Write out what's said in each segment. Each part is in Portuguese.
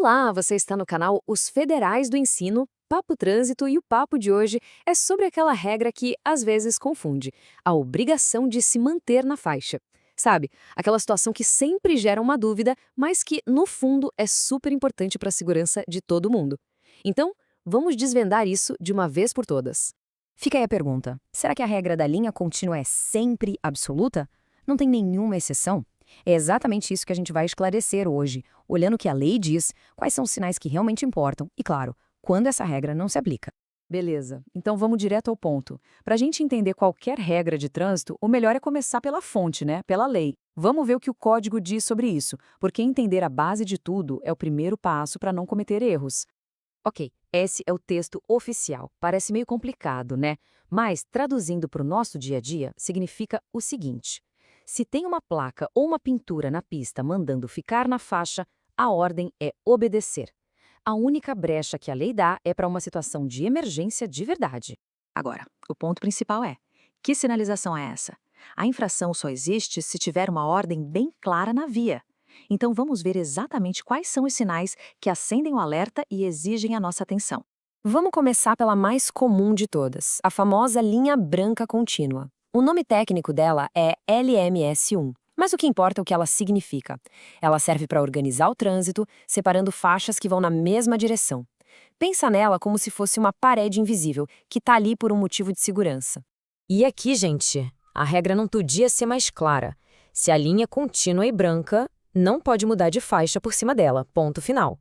Olá, você está no canal Os Federais do Ensino, Papo Trânsito, e o papo de hoje é sobre aquela regra que às vezes confunde, a obrigação de se manter na faixa. Sabe, aquela situação que sempre gera uma dúvida, mas que, no fundo, é super importante para a segurança de todo mundo. Então, vamos desvendar isso de uma vez por todas. Fica aí a pergunta: será que a regra da linha contínua é sempre absoluta? Não tem nenhuma exceção? É exatamente isso que a gente vai esclarecer hoje, olhando o que a lei diz, quais são os sinais que realmente importam e, claro, quando essa regra não se aplica. Beleza, então vamos direto ao ponto. Para a gente entender qualquer regra de trânsito, o melhor é começar pela fonte, né? Pela lei. Vamos ver o que o código diz sobre isso, porque entender a base de tudo é o primeiro passo para não cometer erros. Ok, esse é o texto oficial. Parece meio complicado, né? Mas, traduzindo para o nosso dia a dia, significa o seguinte: se tem uma placa ou uma pintura na pista mandando ficar na faixa, a ordem é obedecer. A única brecha que a lei dá é para uma situação de emergência de verdade. Agora, o ponto principal é: que sinalização é essa? A infração só existe se tiver uma ordem bem clara na via. Então vamos ver exatamente quais são os sinais que acendem o alerta e exigem a nossa atenção. Vamos começar pela mais comum de todas, a famosa linha branca contínua. O nome técnico dela é LMS1, mas o que importa é o que ela significa. Ela serve para organizar o trânsito, separando faixas que vão na mesma direção. Pensa nela como se fosse uma parede invisível, que está ali por um motivo de segurança. E aqui, gente, a regra não podia ser mais clara. Se a linha contínua e branca, não pode mudar de faixa por cima dela, ponto final.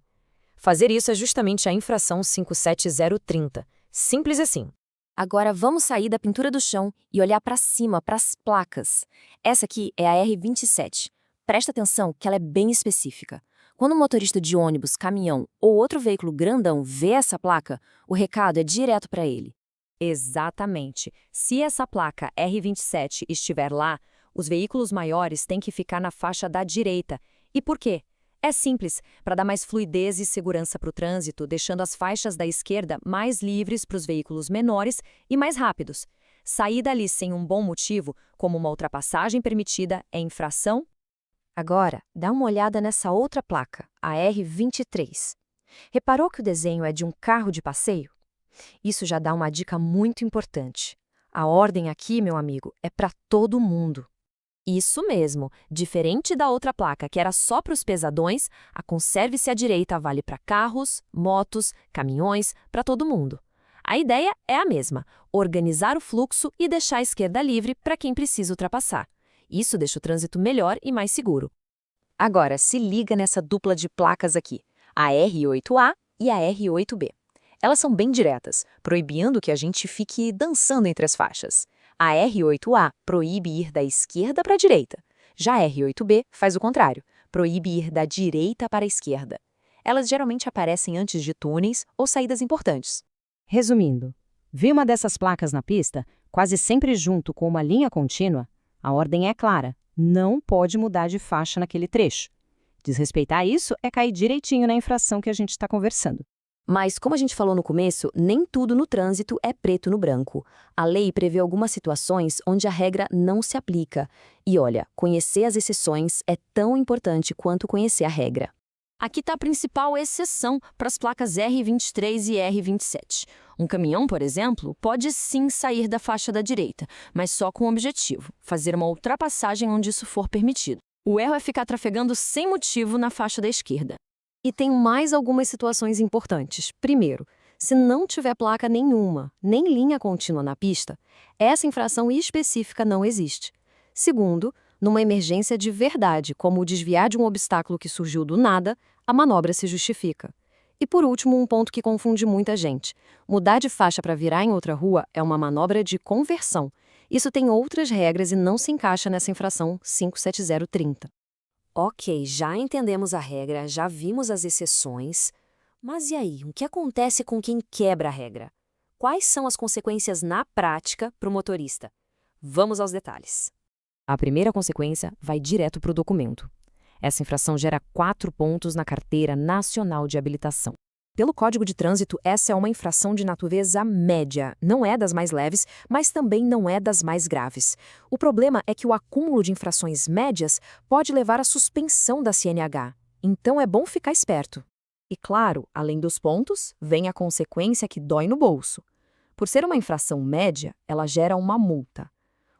Fazer isso é justamente a infração 57030. Simples assim. Agora vamos sair da pintura do chão e olhar para cima, para as placas. Essa aqui é a R27. Presta atenção que ela é bem específica. Quando um motorista de ônibus, caminhão ou outro veículo grandão vê essa placa, o recado é direto para ele. Exatamente. Se essa placa R27 estiver lá, os veículos maiores têm que ficar na faixa da direita. E por quê? É simples, para dar mais fluidez e segurança para o trânsito, deixando as faixas da esquerda mais livres para os veículos menores e mais rápidos. Sair dali sem um bom motivo, como uma ultrapassagem permitida, é infração. Agora, dá uma olhada nessa outra placa, a R23. Reparou que o desenho é de um carro de passeio? Isso já dá uma dica muito importante. A ordem aqui, meu amigo, é para todo mundo. Isso mesmo, diferente da outra placa que era só para os pesadões, a conserve-se à direita vale para carros, motos, caminhões, para todo mundo. A ideia é a mesma, organizar o fluxo e deixar a esquerda livre para quem precisa ultrapassar. Isso deixa o trânsito melhor e mais seguro. Agora, se liga nessa dupla de placas aqui, a R8A e a R8B. Elas são bem diretas, proibindo que a gente fique dançando entre as faixas. A R8A proíbe ir da esquerda para a direita. Já a R8B faz o contrário, proíbe ir da direita para a esquerda. Elas geralmente aparecem antes de túneis ou saídas importantes. Resumindo, vi uma dessas placas na pista, quase sempre junto com uma linha contínua, a ordem é clara, não pode mudar de faixa naquele trecho. Desrespeitar isso é cair direitinho na infração que a gente está conversando. Mas, como a gente falou no começo, nem tudo no trânsito é preto no branco. A lei prevê algumas situações onde a regra não se aplica. E olha, conhecer as exceções é tão importante quanto conhecer a regra. Aqui está a principal exceção para as placas R23 e R27. Um caminhão, por exemplo, pode sim sair da faixa da direita, mas só com o objetivo, fazer uma ultrapassagem onde isso for permitido. O erro é ficar trafegando sem motivo na faixa da esquerda. E tem mais algumas situações importantes. Primeiro, se não tiver placa nenhuma, nem linha contínua na pista, essa infração específica não existe. Segundo, numa emergência de verdade, como o desviar de um obstáculo que surgiu do nada, a manobra se justifica. E por último, um ponto que confunde muita gente. Mudar de faixa para virar em outra rua é uma manobra de conversão. Isso tem outras regras e não se encaixa nessa infração 57030. Ok, já entendemos a regra, já vimos as exceções. Mas e aí, o que acontece com quem quebra a regra? Quais são as consequências na prática para o motorista? Vamos aos detalhes. A primeira consequência vai direto para o documento. Essa infração gera 4 pontos na Carteira Nacional de Habilitação. Pelo Código de Trânsito, essa é uma infração de natureza média. Não é das mais leves, mas também não é das mais graves. O problema é que o acúmulo de infrações médias pode levar à suspensão da CNH. Então é bom ficar esperto. E claro, além dos pontos, vem a consequência que dói no bolso. Por ser uma infração média, ela gera uma multa.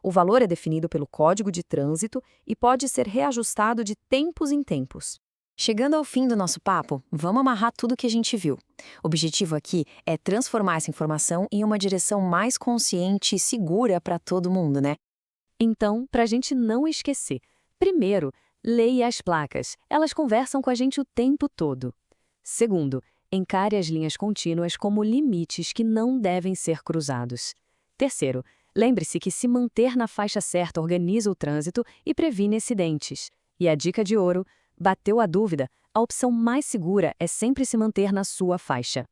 O valor é definido pelo Código de Trânsito e pode ser reajustado de tempos em tempos. Chegando ao fim do nosso papo, vamos amarrar tudo o que a gente viu. O objetivo aqui é transformar essa informação em uma direção mais consciente e segura para todo mundo, né? Então, para a gente não esquecer, primeiro, leia as placas. Elas conversam com a gente o tempo todo. Segundo, encare as linhas contínuas como limites que não devem ser cruzados. Terceiro, lembre-se que se manter na faixa certa organiza o trânsito e previne acidentes. E a dica de ouro: bateu a dúvida, a opção mais segura é sempre se manter na sua faixa.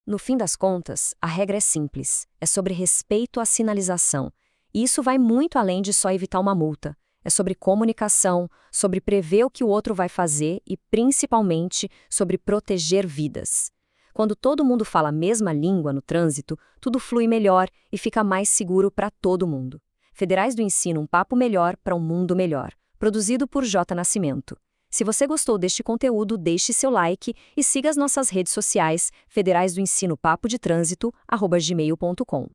No fim das contas, a regra é simples. É sobre respeito à sinalização. E isso vai muito além de só evitar uma multa. É sobre comunicação, sobre prever o que o outro vai fazer e, principalmente, sobre proteger vidas. Quando todo mundo fala a mesma língua no trânsito, tudo flui melhor e fica mais seguro para todo mundo. Federais do Ensino, um papo melhor para um mundo melhor. Produzido por J. Nascimento. Se você gostou deste conteúdo, deixe seu like e siga as nossas redes sociais, Federais do Ensino Papo de Trânsito, @gmail.com.